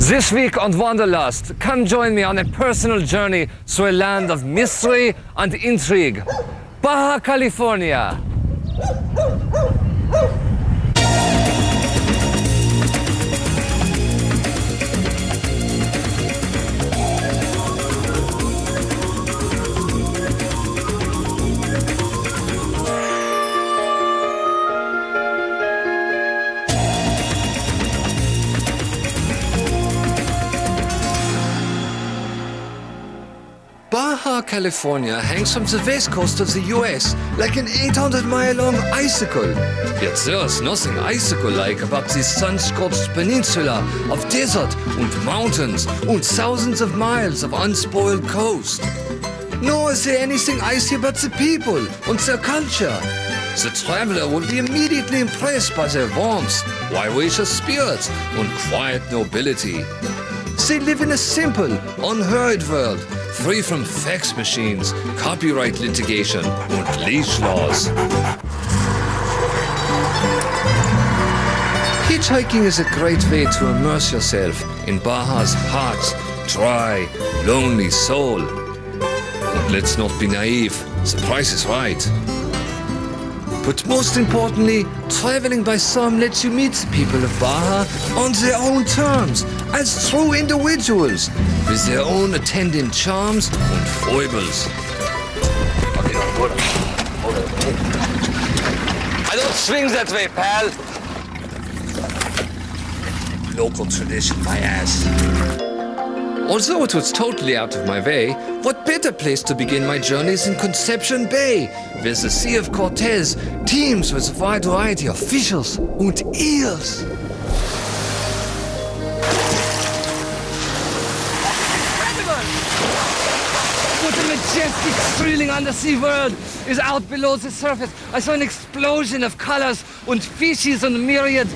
This week on Wanderlust, come join me on a personal journey through a land of mystery and intrigue. Baja, California. Baja, California hangs from the west coast of the US like an 800-mile-long icicle. Yet there's nothing icicle-like about this sun-scorched peninsula of desert and mountains and thousands of miles of unspoiled coast. Nor is there anything icy about the people and their culture. The traveler will be immediately impressed by their warmth, vivacious spirits, and quiet nobility. They live in a simple, unhurried world, free from fax machines, copyright litigation, and leash laws. Hitchhiking is a great way to immerse yourself in Baja's hot, dry, lonely soul. But let's not be naive, the price is right. But most importantly, traveling by some lets you meet the people of Baja on their own terms, as true individuals, with their own attendant charms and foibles. Okay, hold on. I don't swing that way, pal. Local tradition, my ass. Although it was totally out of my way, what better place to begin my journeys than Conception Bay, where the Sea of Cortez teems with a wide variety of fishes and eels. What a majestic, thrilling undersea world is out below the surface. I saw an explosion of colors and fishes and myriad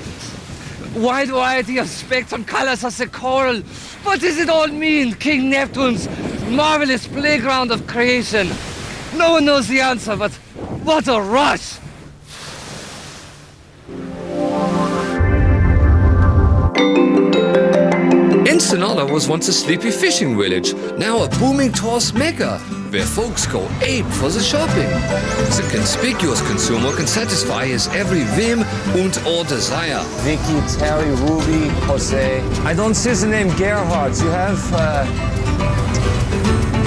wide variety of spectrum colors of the coral. What does it all mean, King Neptune's marvelous playground of creation? No one knows the answer, but what a rush! Ensenada was once a sleepy fishing village, now a booming tourist mecca, where folks go ape for the shopping. The conspicuous consumer can satisfy his every whim and or desire. Vicky, Terry, Ruby, Jose. I don't see the name Gerhard. You have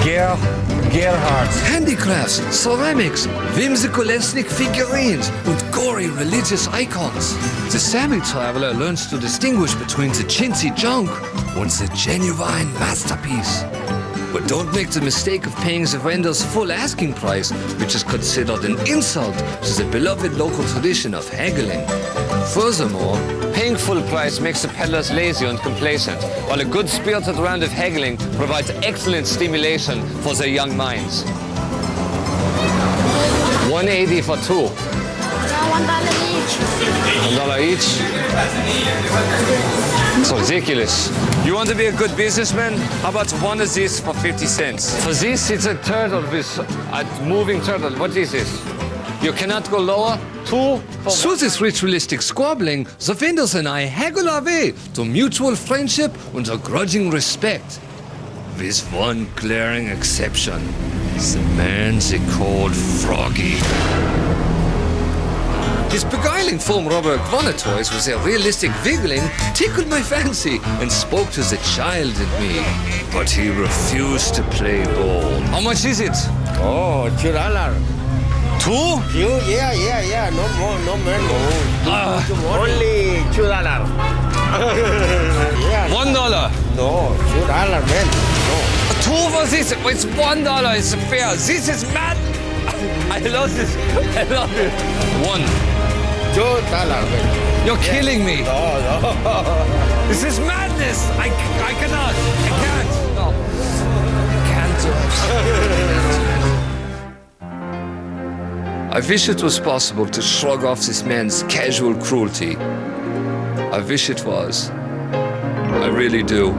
Gerhard. Handicrafts, ceramics, whimsical ethnic figurines, and gory religious icons. The savvy traveler learns to distinguish between the chintzy junk and the genuine masterpiece. But don't make the mistake of paying the vendor's full asking price, which is considered an insult to the beloved local tradition of haggling. Furthermore, paying full price makes the peddlers lazy and complacent, while a good-spirited round of haggling provides excellent stimulation for their young minds. $1.80 for two. $1 each. It's ridiculous. You want to be a good businessman? How about one of these for 50 cents? For this, it's a turtle with a moving turtle. What is this? You cannot go lower. Two for through this ritualistic squabbling, the vendors and I haggle our way to mutual friendship and a grudging respect. With one glaring exception, the man they called Froggy. His beguiling foam rubber iguana toys with their realistic wiggling tickled my fancy and spoke to the child in me. But he refused to play ball. How much is it? Oh, $2. Two? Yeah. No more, no man. Only $2. Yeah. $1. No, $2, man. No. Two for this. It's $1. It's fair. This is mad. I love this. I love it. One. $2, man. You're killing me. No. This is madness. I cannot. I can't. No. Can't do it. I wish it was possible to shrug off this man's casual cruelty. I wish it was. I really do.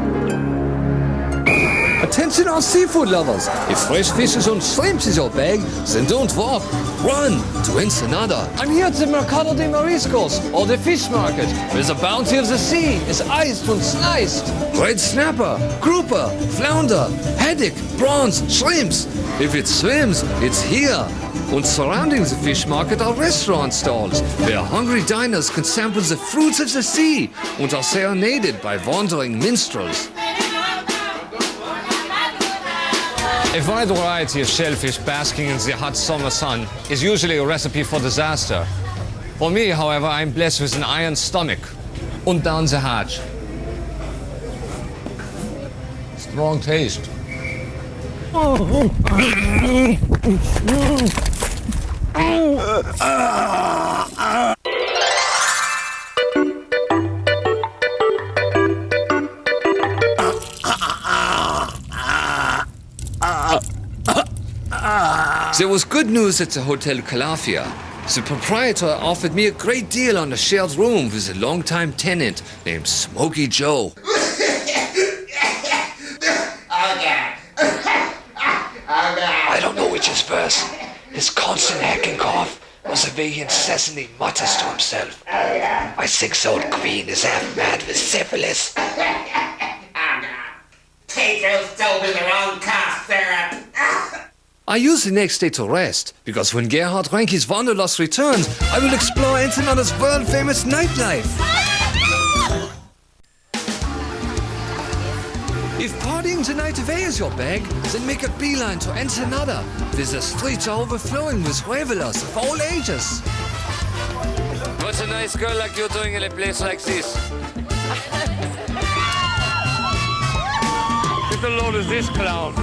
Attention all seafood lovers. If fresh fishes and shrimps is your bag, then don't walk. run to Ensenada. I'm here at the Mercado de Mariscos, or the fish market, where the bounty of the sea is iced and sliced. Red snapper, grouper, flounder, haddock, prawns, shrimps. If it swims, it's here. And surrounding the fish market are restaurant stalls, where hungry diners can sample the fruits of the sea and are serenaded by wandering minstrels. A wide variety of shellfish basking in the hot summer sun is usually a recipe for disaster. For me, however, I'm blessed with an iron stomach. Und down the hatch. Strong taste. There was good news at the Hotel Calafia. The proprietor offered me a great deal on a shared room with a longtime tenant named Smokey Joe. I don't know which is worse, his constant hacking cough or the way he incessantly mutters to himself. My 6-year-old queen is half mad with syphilis. Take those dope in the wrong cough syrup. I use the next day to rest, because when Gerhard Reinke's Wanderlust returns, I will explore Ensenada's world-famous nightlife. If partying the night away is your bag, then make a beeline to Ensenada, where the streets are overflowing with revelers of all ages. What's a nice girl like you doing in a place like this? What the Lord is this clown?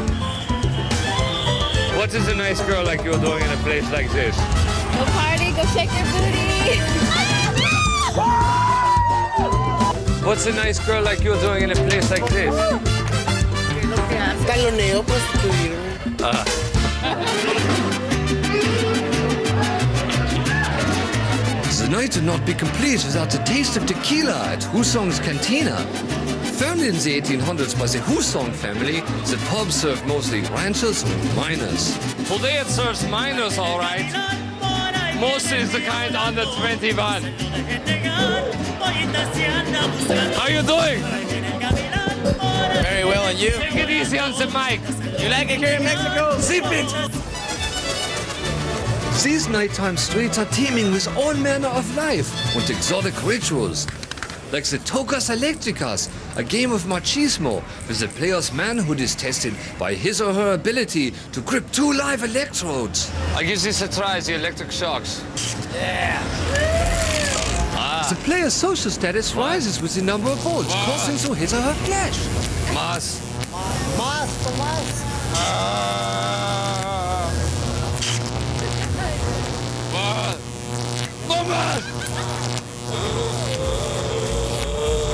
What is a nice girl like you're doing in a place like this? Go party, go shake your booty. What's a nice girl like you're doing in a place like this? Taloneo, prostituir. The night would not be complete without the taste of tequila at Husong's Cantina. Founded in the 1800s by the Husong family, the pub served mostly ranchers and miners. Today it serves minors, all right. Mostly it's the kind under 21. How you doing? Very well, and you? Take it easy on the mic. You like it here in Mexico? Zip it. These nighttime streets are teeming with all manner of life and exotic rituals. Like the Tocas Electricas, a game of machismo, where the player's manhood is tested by his or her ability to grip 2 live electrodes. I give this a try, the electric shocks. The player's social status rises with the number of volts, causing so his or her flash. Mas.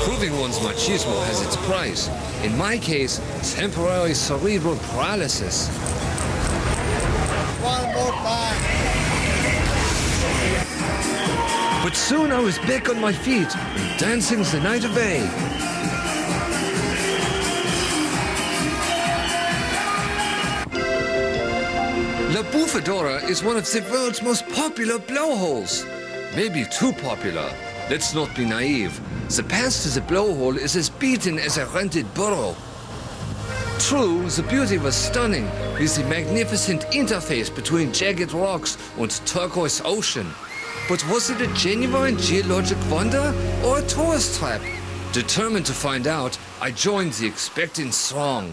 Proving one's machismo has its price. In my case, temporary cerebral paralysis. One more time. But soon I was back on my feet and dancing the night away. La Bufadora is one of the world's most popular blowholes. Maybe too popular. Let's not be naive. The path to the blowhole is as beaten as a rented burrow. True, the beauty was stunning, with the magnificent interface between jagged rocks and turquoise ocean. But was it a genuine geologic wonder or a tourist trap? Determined to find out, I joined the expectant throng.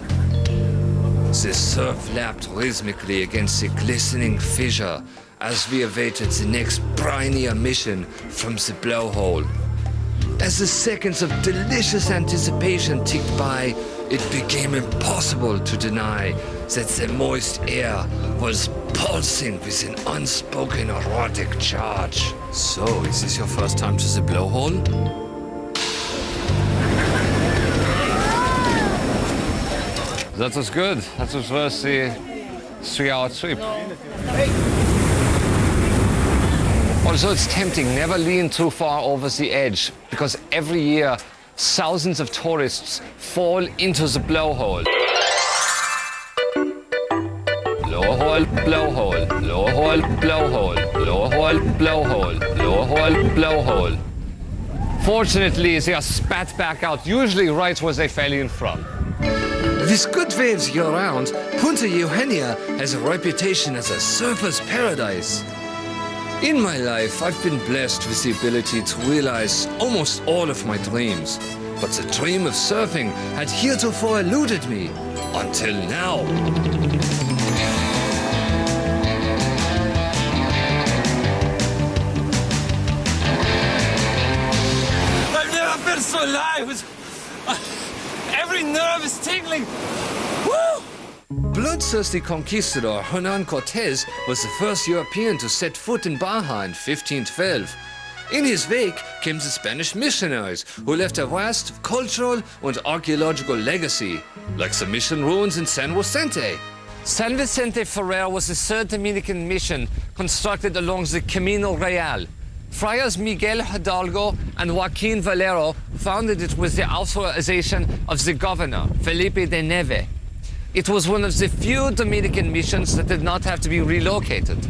The surf lapped rhythmically against the glistening fissure as we awaited the next brinier mission from the blowhole. As the seconds of delicious anticipation ticked by, it became impossible to deny that the moist air was pulsing with an unspoken erotic charge. So, is this your first time to the blowhole? That was good. That was worth the 3-hour trip. Also, it's tempting, never lean too far over the edge, because every year, thousands of tourists fall into the blowhole. lower hole, blowhole, lower hole, blowhole, lower hole, blowhole, lower hole, blowhole. Fortunately, they are spat back out, usually right where they fell in from. With good waves year-round, Punta Eugenia has a reputation as a surfer's paradise. In my life, I've been blessed with the ability to realize almost all of my dreams. But the dream of surfing had heretofore eluded me, until now. I've never been so alive. Every nerve is tingling. Woo! Bloodthirsty conquistador Hernan Cortez was the first European to set foot in Baja in 1512. In his wake came the Spanish missionaries, who left a vast cultural and archaeological legacy, like the mission ruins in San Vicente. San Vicente Ferrer was the third Dominican mission constructed along the Camino Real. Friars Miguel Hidalgo and Joaquin Valero founded it with the authorization of the governor, Felipe de Neve. It was one of the few Dominican missions that did not have to be relocated.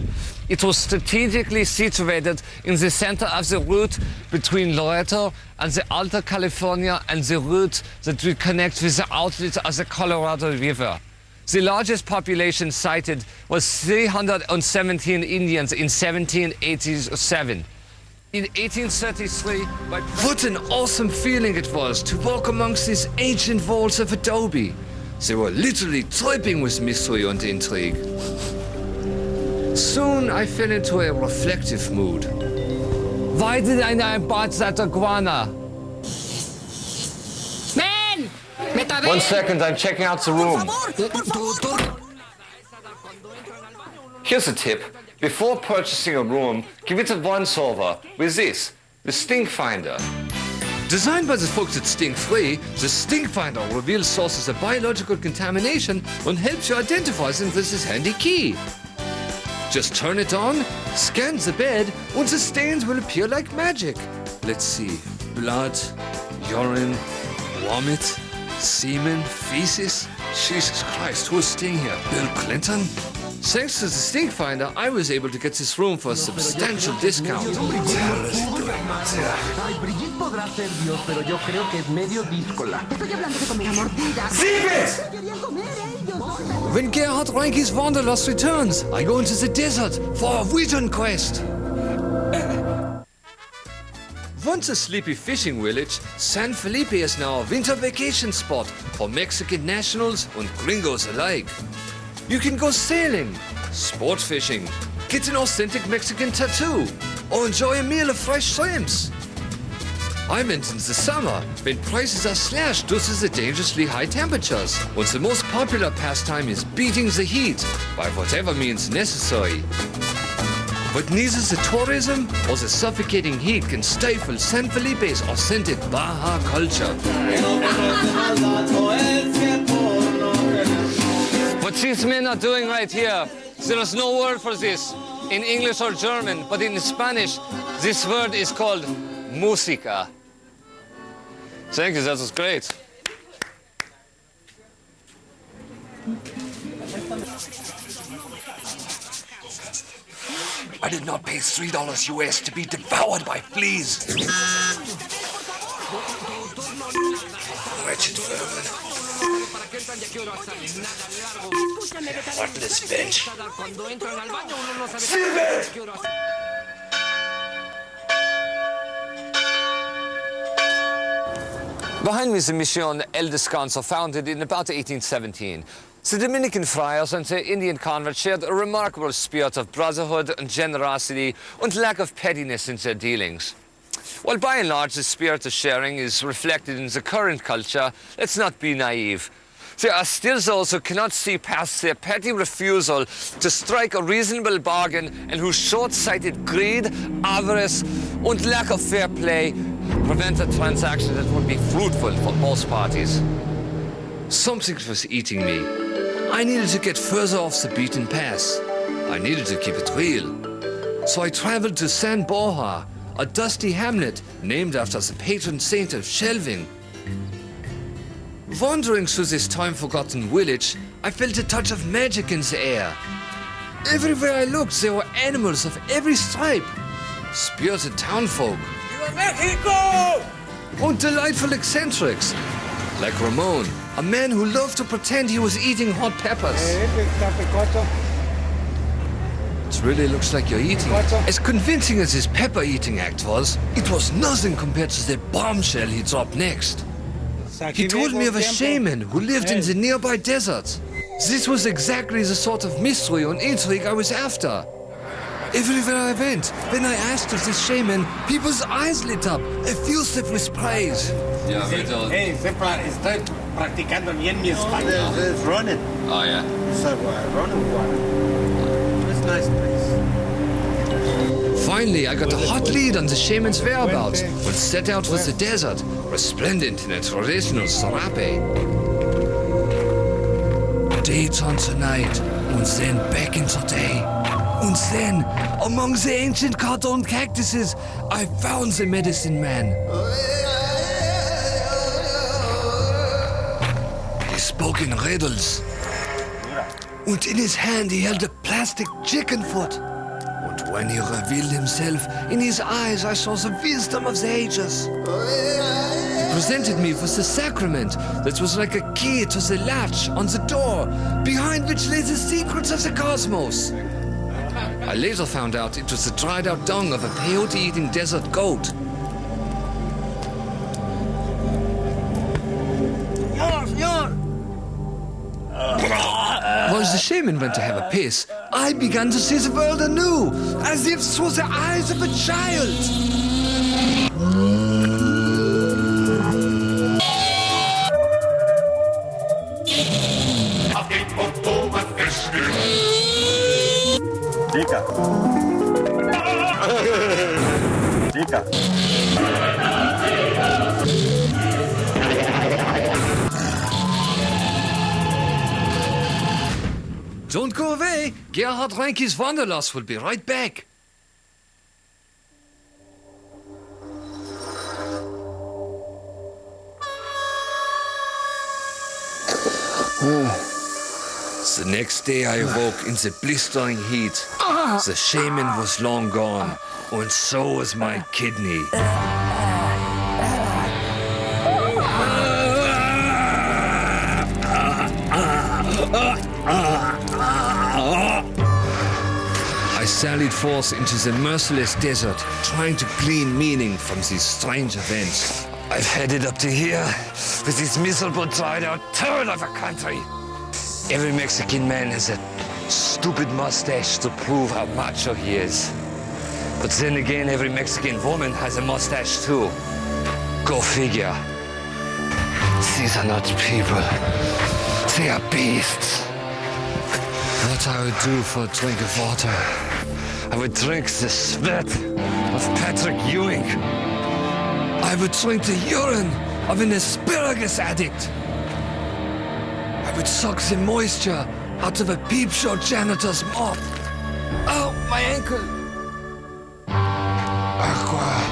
It was strategically situated in the center of the route between Loreto and the Alta California and the route that would connect with the outlet of the Colorado River. The largest population cited was 317 Indians in 1787. In 1833, What an awesome feeling it was to walk amongst these ancient walls of adobe. They were literally dripping with mystery and intrigue. Soon I fell into a reflective mood. why did I bought that iguana? ¡Ven! ¡Meta, ven! 1 second, I'm checking out the room. Here's a tip. Before purchasing a room, give it a once-over with this, the Stink Finder. Designed by the folks at Stink Free, the Stink Finder reveals sources of biological contamination and helps you identify them with this handy key. Just turn it on, scan the bed, and the stains will appear like magic. Let's see, blood, urine, vomit, semen, feces. Jesus Christ, who's staying here? Bill Clinton? Thanks to the Stink Finder, I was able to get this room for a substantial discount. Ay, Brigitte podrá ser Dios, pero yo creo que es medio díscola. Estoy hablando de comer a mordidas. Querían comer ellos. When Gerhard Reinke's Wanderlust returns, I go into the desert for a return quest. Once a sleepy fishing village, San Felipe is now a winter vacation spot for Mexican nationals and gringos alike. You can go sailing, sport fishing, get an authentic Mexican tattoo, or enjoy a meal of fresh shrimps. I went in the summer, when prices are slashed due to the dangerously high temperatures, and the most popular pastime is beating the heat by whatever means necessary. But neither the tourism or the suffocating heat can stifle San Felipe's authentic Baja culture. What these men are doing right here, there is no word for this in English or German, but in Spanish, this word is called música. Thank you, that was great. I did not pay $3 US to be devoured by fleas. Wretched vermin. Heartless bench. Behind me is the Mission El Descanso, founded in about 1817. The Dominican friars and the Indian converts shared a remarkable spirit of brotherhood and generosity and lack of pettiness in their dealings. While by and large the spirit of sharing is reflected in the current culture, let's not be naive. There are still those who cannot see past their petty refusal to strike a reasonable bargain and whose short-sighted greed, avarice, and lack of fair play prevent a transaction that would be fruitful for both parties. Something was eating me. I needed to get further off the beaten path. I needed to keep it real. So I traveled to San Baja, a dusty hamlet named after the patron saint of shelving. Wandering through this time-forgotten village, I felt a touch of magic in the air. Everywhere I looked, there were animals of every stripe. Spirited townfolk. Mexico! And delightful eccentrics. Like Ramon, a man who loved to pretend he was eating hot peppers. It really looks like you're eating it. As convincing as his pepper eating act was, it was nothing compared to the bombshell he dropped next. He told me of a shaman who lived in the nearby desert. This was exactly the sort of mystery and intrigue I was after. Everywhere I went, when I asked of this shaman, people's eyes lit up, effusive with praise. Yeah, bitte. Hey, estoy practicando bien mi español. It's running. Oh, yeah. It's a running water. It's nice place. Finally, I got a hot lead on the shaman's whereabouts and set out for the desert, resplendent in a traditional serape. Day turned to night, and then back into day. And then, among the ancient cartoon cactuses, I found the medicine man. He spoke in riddles. And in his hand he held a plastic chicken foot. And when he revealed himself, in his eyes I saw the wisdom of the ages. He presented me with the sacrament that was like a key to the latch on the door, behind which lay the secrets of the cosmos. I later found out it was the dried out dung of a peyote-eating desert goat. While the shaman went to have a piss, I began to see the world anew, as if through the eyes of a child. Chica. Chica. Don't go away. Gerhard Reinke's Wanderlust will be right back. The next day I awoke in the blistering heat. The shaman was long gone, and so was my kidney. I sallied forth into the merciless desert, trying to glean meaning from these strange events. I've headed up to here with this miserable, dried-out turd of a country. Every Mexican man has a stupid mustache to prove how macho he is. But then again, every Mexican woman has a mustache too. Go figure. These are not people. They are beasts. What I would do for a drink of water, I would drink the sweat of Patrick Ewing. I would drink the urine of an asparagus addict. I would suck the moisture out of a peep show janitor's mouth. Oh, my ankle. Agua.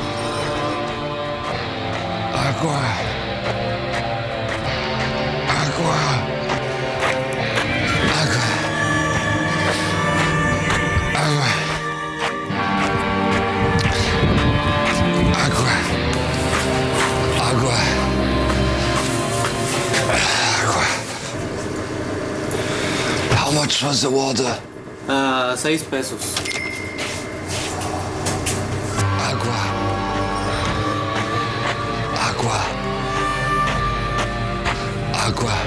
Agua. Agua. Agua. Agua. Agua. Agua. Agua. How much was the water? 6 pesos. Agua. Agua. Agua.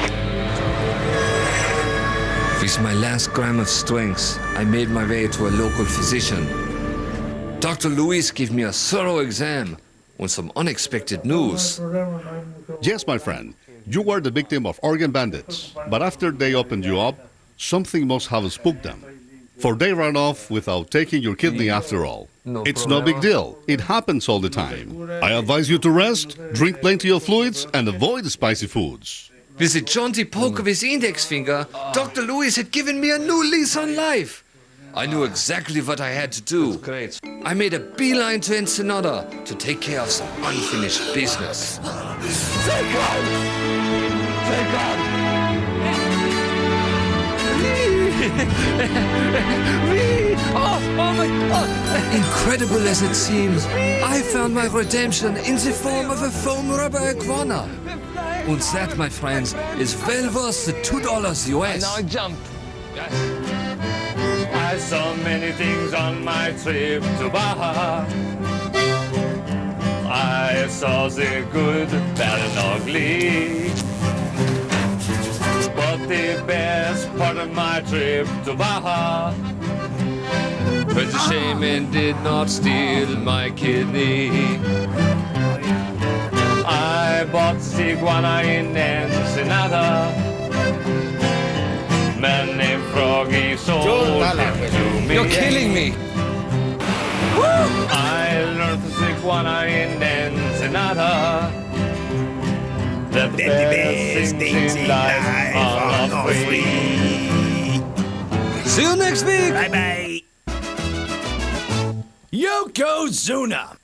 With my last gram of strength, I made my way to a local physician. Dr. Luis gave me a thorough exam and some unexpected news. Yes, my friend, you were the victim of organ bandits, but after they opened you up, something must have spooked them. For they ran off without taking your kidney after all. It's no big deal. It happens all the time. I advise you to rest, drink plenty of fluids, and avoid spicy foods. With a jaunty poke of his index finger, Dr. Luis had given me a new lease on life. I knew exactly what I had to do. Great. I made a beeline to Ensenada to take care of some unfinished business. Thank God! Thank God! Oh my God! Incredible as it seems, I found my redemption in the form of a foam rubber iguana. And that, my friends, is well worth the $2 US. Now I jump. I saw many things on my trip to Baja. I saw the good, bad and ugly. But the best part of my trip to Baja was the shaman did not steal my kidney. I bought the iguana in Ensenada. Man named Froggy sold him to me. You're killing me. I learned from the iguana in Ensenada that the best things in life are not free. See you next week! Bye bye. Yokozuna!